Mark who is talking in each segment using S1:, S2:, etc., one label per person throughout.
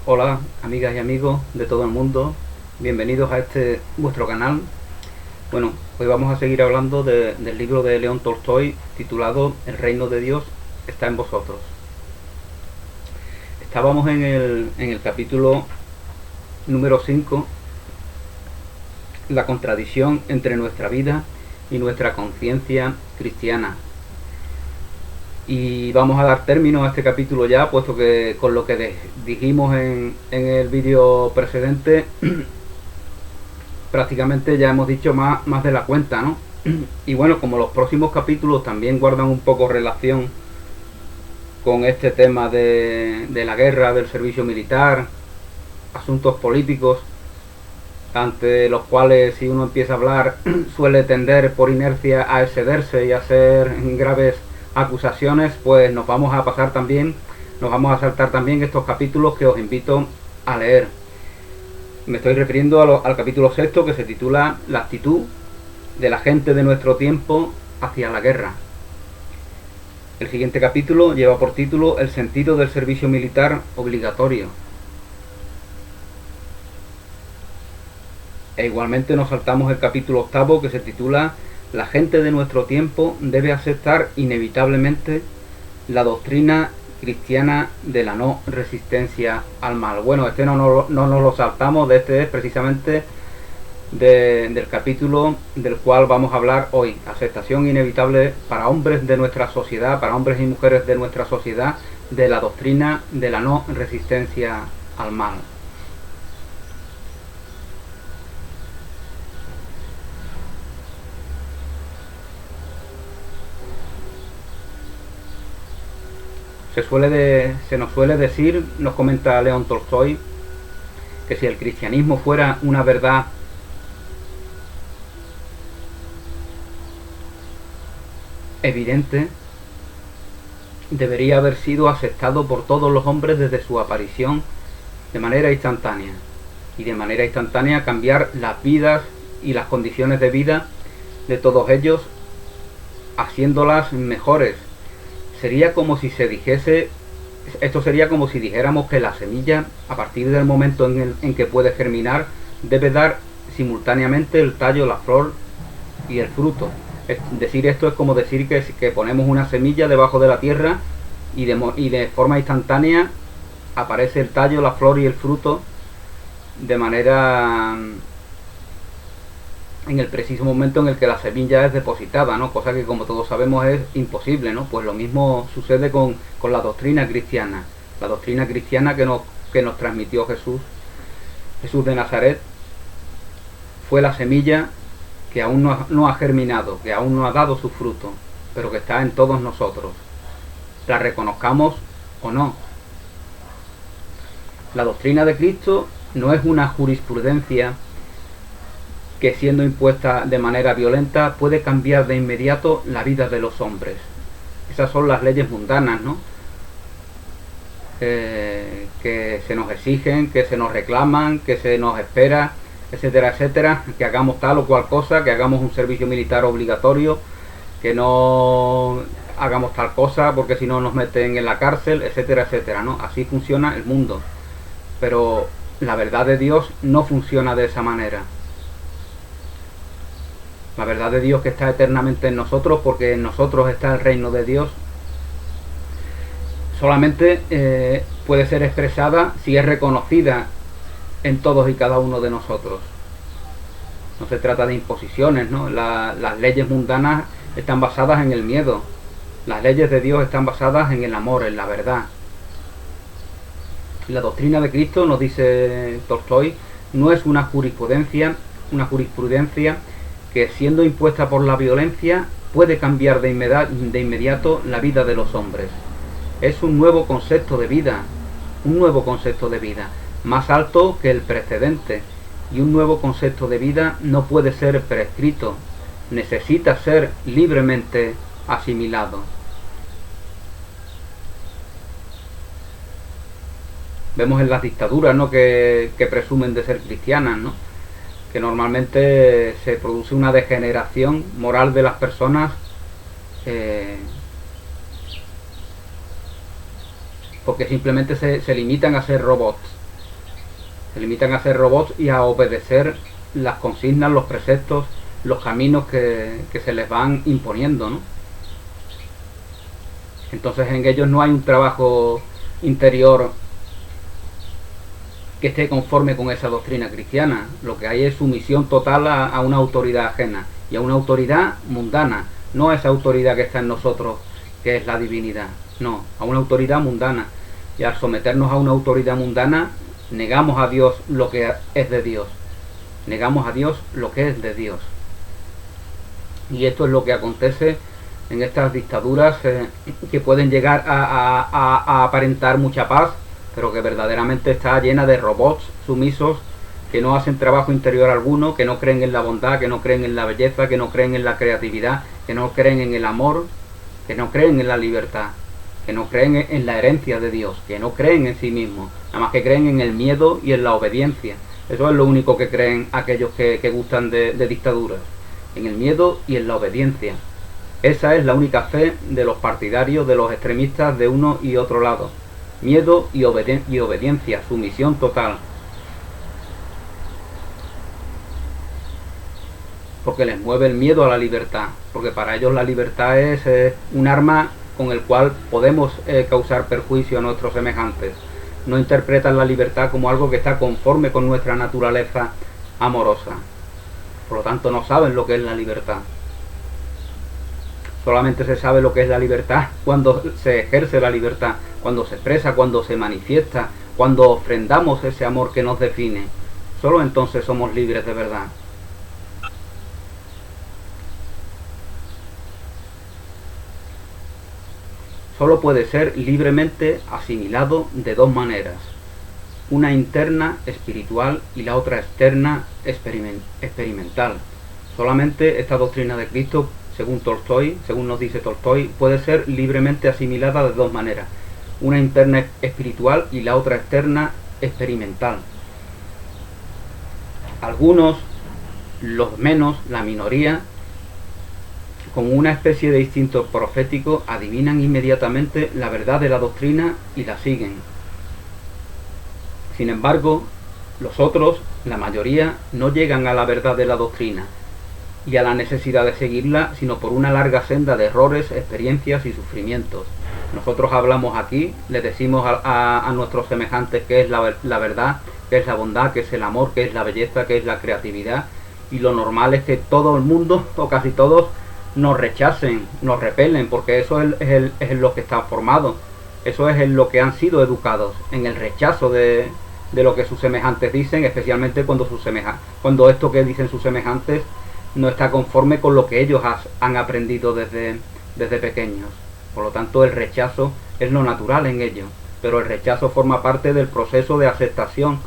S1: Hola amigas y amigos de todo el mundo, bienvenidos a este vuestro canal. Bueno, hoy vamos a seguir hablando del libro de León Tolstoy titulado El reino de Dios está en vosotros. Estábamos en el capítulo número 5, la contradicción entre nuestra vida y nuestra conciencia cristiana. Y vamos a dar término a este capítulo ya, puesto que con lo que dijimos en el vídeo precedente prácticamente ya hemos dicho más de la cuenta, ¿no? Y bueno, como los próximos capítulos también guardan un poco relación con este tema de la guerra, del servicio militar, asuntos políticos, ante los cuales si uno empieza a hablar suele tender por inercia a excederse y a hacer graves acusaciones, pues nos vamos a saltar también estos capítulos que os invito a leer. Me estoy refiriendo al capítulo sexto, que se titula La actitud de la gente de nuestro tiempo hacia la guerra. El siguiente capítulo lleva por título El sentido del servicio militar obligatorio. E igualmente nos saltamos el capítulo octavo, que se titula La gente de nuestro tiempo debe aceptar inevitablemente la doctrina cristiana de la no resistencia al mal. Bueno, este no nos lo saltamos, este es precisamente del capítulo del cual vamos a hablar hoy. Aceptación inevitable para hombres de nuestra sociedad, para hombres y mujeres de nuestra sociedad, de la doctrina de la no resistencia al mal. Se nos suele decir, nos comenta León Tolstoy, que si el cristianismo fuera una verdad evidente, debería haber sido aceptado por todos los hombres desde su aparición de manera instantánea, y de manera instantánea cambiar las vidas y las condiciones de vida de todos ellos, haciéndolas mejores. Sería como si se dijese, esto sería como si dijéramos que la semilla, a partir del momento en que puede germinar, debe dar simultáneamente el tallo, la flor y el fruto. Decir esto es como decir que ponemos una semilla debajo de la tierra y de forma instantánea aparece el tallo, la flor y el fruto de manera en el preciso momento en el que la semilla es depositada, ¿no? Cosa que, como todos sabemos, es imposible, ¿no? Pues lo mismo sucede con la doctrina cristiana. La doctrina cristiana que nos transmitió Jesús de Nazaret, fue la semilla que aún no ha germinado, que aún no ha dado su fruto, pero que está en todos nosotros, la reconozcamos o no. La doctrina de Cristo no es una jurisprudencia que, siendo impuesta de manera violenta, puede cambiar de inmediato la vida de los hombres. Esas son las leyes mundanas, ¿no? Que se nos exigen, que se nos reclaman, que se nos espera, etcétera, etcétera, que hagamos tal o cual cosa, que hagamos un servicio militar obligatorio, que no hagamos tal cosa porque si no nos meten en la cárcel, etcétera, etcétera, ¿no? Así funciona el mundo. Pero la verdad de Dios no funciona de esa manera. La verdad de Dios, que está eternamente en nosotros, porque en nosotros está el reino de Dios, solamente puede ser expresada si es reconocida en todos y cada uno de nosotros. No se trata de imposiciones, ¿no? Las leyes mundanas están basadas en el miedo. Las leyes de Dios están basadas en el amor, en la verdad. La doctrina de Cristo, nos dice Tolstoy, no es una jurisprudencia que, siendo impuesta por la violencia, puede cambiar de inmediato la vida de los hombres. Es un nuevo concepto de vida, más alto que el precedente, y un nuevo concepto de vida no puede ser prescrito, necesita ser libremente asimilado. Vemos en las dictaduras, ¿no?, que presumen de ser cristianas, ¿no?, que normalmente se produce una degeneración moral de las personas porque simplemente se limitan a ser robots, Se limitan a ser robots y a obedecer las consignas, los preceptos, los caminos que se les van imponiendo, ¿no? Entonces en ellos no hay un trabajo interior que esté conforme con esa doctrina cristiana. Lo que hay es sumisión total a una autoridad ajena y a una autoridad mundana, no a esa autoridad que está en nosotros, que es la divinidad, no, a una autoridad mundana. Y al someternos a una autoridad mundana, negamos a Dios lo que es de Dios, negamos a Dios lo que es de Dios. Y esto es lo que acontece en estas dictaduras que pueden llegar a aparentar mucha paz, pero que verdaderamente está llena de robots sumisos que no hacen trabajo interior alguno, que no creen en la bondad, que no creen en la belleza, que no creen en la creatividad, que no creen en el amor, que no creen en la libertad, que no creen en la herencia de Dios, que no creen en sí mismos, nada más que creen en el miedo y en la obediencia. Eso es lo único que creen aquellos que gustan de dictaduras, en el miedo y en la obediencia. Esa es la única fe de los partidarios, de los extremistas de uno y otro lado. Miedo y obediencia, sumisión total. Porque les mueve el miedo a la libertad, porque para ellos la libertad es un arma con el cual podemos causar perjuicio a nuestros semejantes. No interpretan la libertad como algo que está conforme con nuestra naturaleza amorosa. Por lo tanto, no saben lo que es la libertad. Solamente se sabe lo que es la libertad cuando se ejerce la libertad, cuando se expresa, cuando se manifiesta, cuando ofrendamos ese amor que nos define. Solo entonces somos libres de verdad. Solo puede ser libremente asimilado de dos maneras, una interna espiritual y la otra externa experimental. Solamente esta doctrina de Cristo, según Tolstoy, según nos dice Tolstoy, puede ser libremente asimilada de dos maneras, una interna espiritual y la otra externa experimental. Algunos, los menos, la minoría, con una especie de instinto profético, adivinan inmediatamente la verdad de la doctrina y la siguen. Sin embargo, los otros, la mayoría, no llegan a la verdad de la doctrina y a la necesidad de seguirla, sino por una larga senda de errores, experiencias y sufrimientos. Nosotros hablamos aquí, les decimos a nuestros semejantes qué es la verdad, qué es la bondad, qué es el amor, qué es la belleza, qué es la creatividad, y lo normal es que todo el mundo, o casi todos, nos rechacen, nos repelen, porque eso es lo que está formado, eso es en lo que han sido educados, en el rechazo de lo que sus semejantes dicen, especialmente cuando esto que dicen sus semejantes no está conforme con lo que ellos han aprendido desde pequeños. Por lo tanto, el rechazo es lo natural en ellos, pero el rechazo forma parte del proceso de aceptación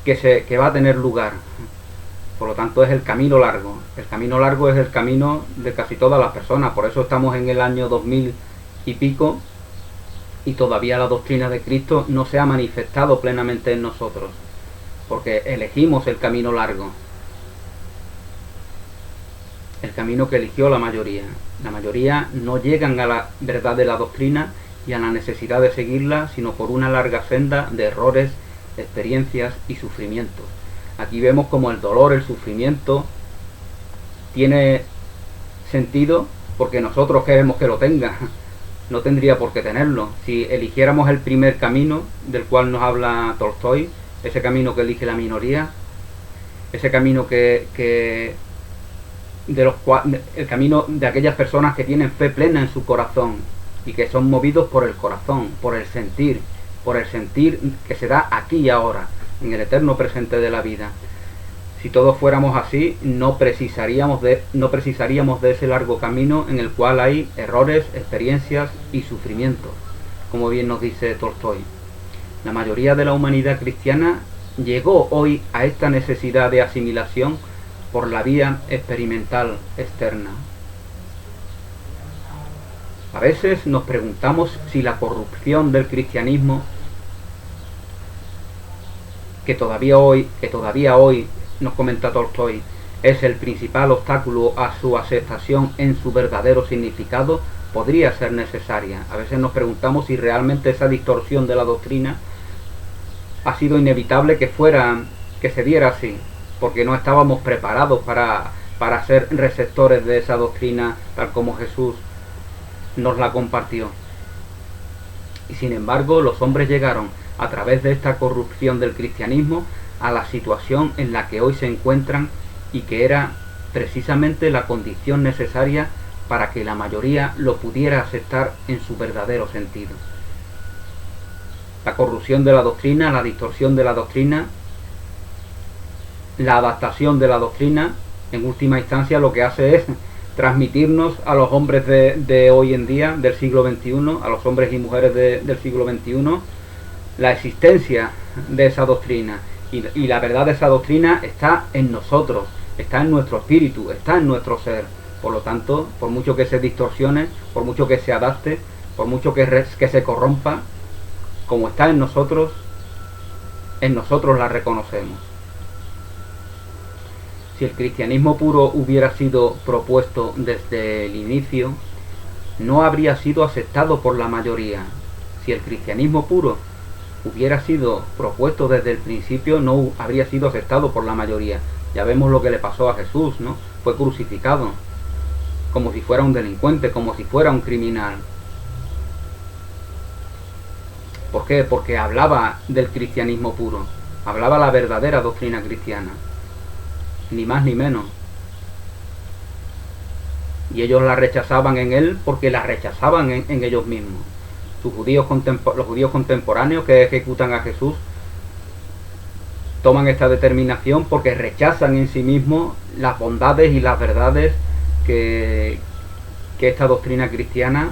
S1: que va a tener lugar. Por lo tanto, es el camino largo. El camino largo es el camino de casi todas las personas. Por eso estamos en el año 2000 y pico y todavía la doctrina de Cristo no se ha manifestado plenamente en nosotros, porque elegimos el camino largo, el camino que eligió la mayoría. La mayoría no llegan a la verdad de la doctrina y a la necesidad de seguirla, sino por una larga senda de errores, experiencias y sufrimientos. Aquí vemos como el dolor, el sufrimiento tiene sentido porque nosotros queremos que lo tenga. No tendría por qué tenerlo. Si eligiéramos el primer camino del cual nos habla Tolstoy, ese camino que elige la minoría, ese camino el camino de aquellas personas que tienen fe plena en su corazón y que son movidos por el corazón, por el sentir que se da aquí y ahora, en el eterno presente de la vida. Si todos fuéramos así, no precisaríamos de ese largo camino en el cual hay errores, experiencias y sufrimientos, como bien nos dice Tolstoy. La mayoría de la humanidad cristiana llegó hoy a esta necesidad de asimilación por la vía experimental externa. A veces nos preguntamos si la corrupción del cristianismo, que todavía hoy nos comenta Tolstoy, es el principal obstáculo a su aceptación en su verdadero significado, podría ser necesaria. A veces nos preguntamos si realmente esa distorsión de la doctrina ha sido inevitable que se diera así, porque no estábamos preparados para ser receptores de esa doctrina tal como Jesús nos la compartió. Y sin embargo, los hombres llegaron a través de esta corrupción del cristianismo a la situación en la que hoy se encuentran, y que era precisamente la condición necesaria para que la mayoría lo pudiera aceptar en su verdadero sentido. La corrupción de la doctrina, la distorsión de la doctrina, la adaptación de la doctrina, en última instancia lo que hace es transmitirnos a los hombres de hoy en día, del siglo XXI, a los hombres y mujeres del siglo XXI, la existencia de esa doctrina. Y la verdad de esa doctrina está en nosotros, está en nuestro espíritu, está en nuestro ser. Por lo tanto, por mucho que se distorsione, por mucho que se adapte, por mucho que se corrompa, como está en nosotros la reconocemos. Si el cristianismo puro hubiera sido propuesto desde el inicio, no habría sido aceptado por la mayoría. Si el cristianismo puro hubiera sido propuesto desde el principio, no habría sido aceptado por la mayoría. Ya vemos lo que le pasó a Jesús, ¿no? Fue crucificado como si fuera un delincuente, como si fuera un criminal. ¿Por qué? Porque hablaba del cristianismo puro, hablaba la verdadera doctrina cristiana, ni más ni menos. Y ellos la rechazaban en él porque la rechazaban en ellos mismos. Los judíos contemporáneos que ejecutan a Jesús toman esta determinación porque rechazan en sí mismos las bondades y las verdades que esta doctrina cristiana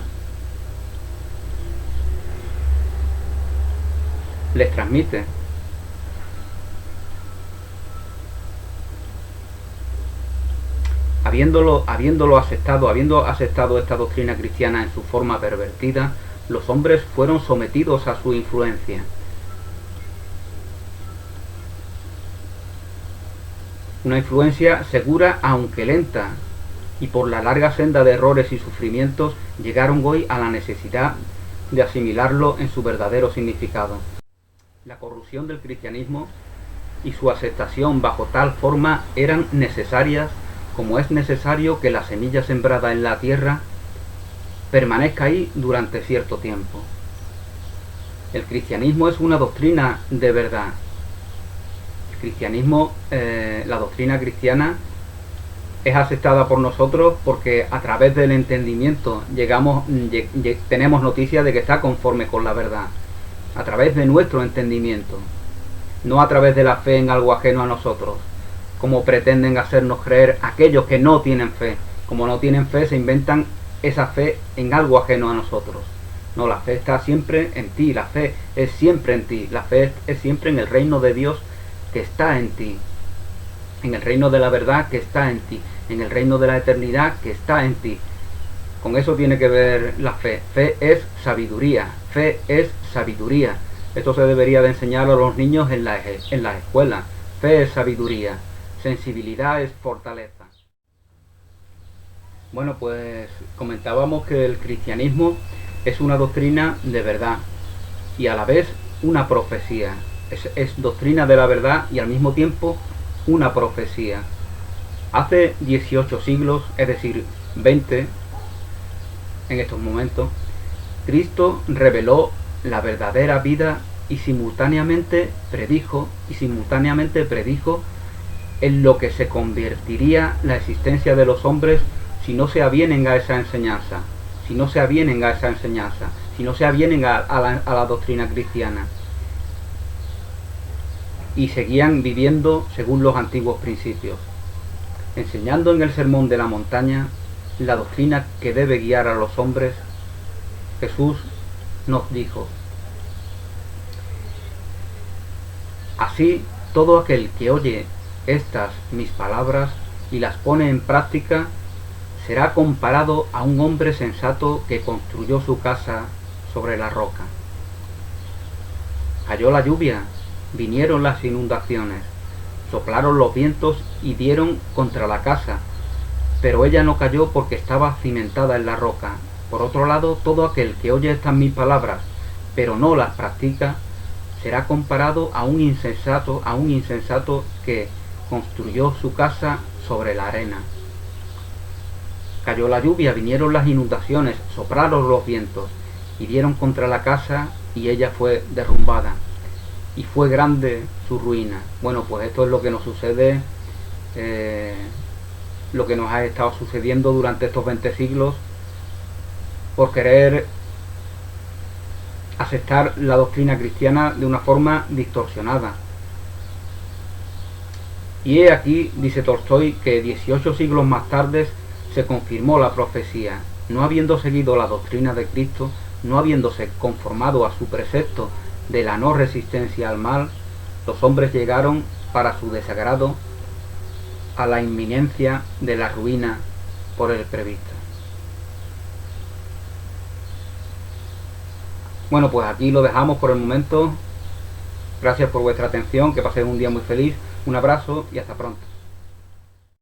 S1: les transmite. Habiendo aceptado esta doctrina cristiana en su forma pervertida, los hombres fueron sometidos a su influencia. Una influencia segura aunque lenta, y por la larga senda de errores y sufrimientos llegaron hoy a la necesidad de asimilarlo en su verdadero significado. La corrupción del cristianismo y su aceptación bajo tal forma eran necesarias, como es necesario que la semilla sembrada en la tierra permanezca ahí durante cierto tiempo. El cristianismo es una doctrina de verdad. El cristianismo, la doctrina cristiana, es aceptada por nosotros porque a través del entendimiento tenemos noticia de que está conforme con la verdad. A través de nuestro entendimiento, no a través de la fe en algo ajeno a nosotros, como pretenden hacernos creer aquellos que no tienen fe. Como no tienen fe, se inventan esa fe en algo ajeno a nosotros. No, la fe está siempre en ti, la fe es siempre en ti, la fe es siempre en el reino de Dios que está en ti, en el reino de la verdad que está en ti, en el reino de la eternidad que está en ti. Con eso tiene que ver la fe. Fe es sabiduría, fe es sabiduría. Esto se debería de enseñar a los niños en las escuelas. Fe es sabiduría, sensibilidad es fortaleza. Bueno, pues comentábamos que el cristianismo es una doctrina de verdad y a la vez una profecía. Es doctrina de la verdad y al mismo tiempo una profecía. Hace 18 siglos, es decir, 20 en estos momentos, Cristo reveló la verdadera vida y simultáneamente predijo en lo que se convertiría la existencia de los hombres si no se avienen a esa enseñanza, si no se avienen a la doctrina cristiana y seguían viviendo según los antiguos principios. Enseñando en el Sermón de la Montaña la doctrina que debe guiar a los hombres, Jesús nos dijo: así todo aquel que oye estas mis palabras y las pone en práctica será comparado a un hombre sensato que construyó su casa sobre la roca. Cayó la lluvia, vinieron las inundaciones, soplaron los vientos y dieron contra la casa, pero ella no cayó porque estaba cimentada en la roca. Por otro lado, todo aquel que oye estas mis palabras, pero no las practica, será comparado a un insensato que construyó su casa sobre la arena. Cayó la lluvia, vinieron las inundaciones, soplaron los vientos y dieron contra la casa y ella fue derrumbada. Y fue grande su ruina. Bueno, pues esto es lo que nos sucede, lo que nos ha estado sucediendo durante estos 20 siglos por querer aceptar la doctrina cristiana de una forma distorsionada. Y he aquí, dice Tolstoy, que 18 siglos más tarde se confirmó la profecía. No habiendo seguido la doctrina de Cristo, no habiéndose conformado a su precepto de la no resistencia al mal, los hombres llegaron, para su desagrado, a la inminencia de la ruina por él prevista. Bueno, pues aquí lo dejamos por el momento. Gracias por vuestra atención, que paséis un día muy feliz. Un abrazo y hasta pronto.